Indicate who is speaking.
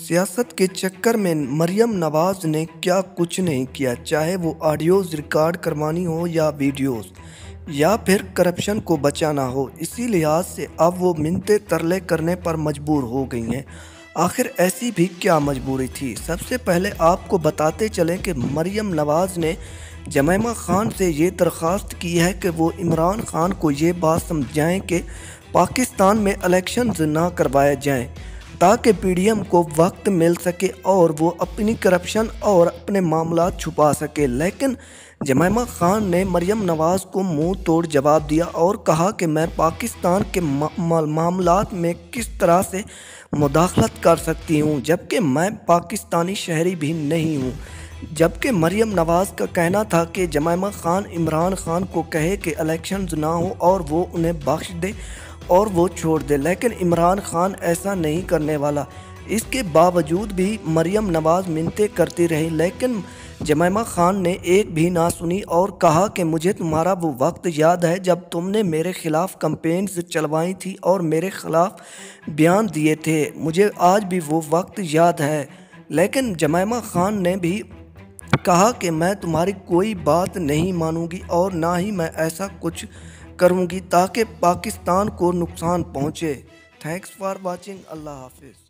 Speaker 1: سیاست کے چکر میں مریم نواز نے کیا کچھ نہیں کیا، چاہے وہ آڈیوز ریکارڈ کروانی ہو یا ویڈیوز، یا پھر کرپشن کو بچانا ہو۔ اسی لحاظ سے اب وہ منتیں ترلے کرنے پر مجبور ہو گئی ہیں۔ آخر ایسی بھی کیا مجبوری تھی؟ سب سے پہلے آپ کو بتاتے چلیں کہ مریم نواز نے جمیمہ خان سے یہ درخواست کی ہے کہ وہ عمران خان کو یہ بات سمجھائیں کہ پاکستان میں الیکشنز نہ کروائے جائیں، تاکہ پی ڈی ایم کو وقت مل سکے اور وہ اپنی کرپشن اور اپنے معاملات چھپا سکے۔ لیکن جمیمہ خان نے مریم نواز کو منہ توڑ جواب دیا اور کہا کہ میں پاکستان کے معاملات میں کس طرح سے مداخلت کر سکتی ہوں، جبکہ میں پاکستانی شہری بھی نہیں ہوں۔ جبکہ مریم نواز کا کہنا تھا کہ جمیمہ خان عمران خان کو کہے کہ الیکشنز نہ ہوں اور وہ انہیں بخش دے اور وہ چھوڑ دے، لیکن عمران خان ایسا نہیں کرنے والا۔ اس کے باوجود بھی مریم نواز منتیں کرتی رہی، لیکن جمیمہ خان نے ایک بھی نہ سنی اور کہا کہ مجھے تمہارا وہ وقت یاد ہے جب تم نے میرے خلاف کمپینز چلوائی تھی اور میرے خلاف بیان دیے تھے، مجھے آج بھی وہ وقت یاد ہے۔ لیکن جمیمہ خان نے بھی کہا کہ میں تمہاری کوئی بات نہیں مانوں گی اور نہ ہی میں ایسا کچھ کروں گی تاکہ پاکستان کو نقصان پہنچے۔ Thanks for watching. اللہ حافظ۔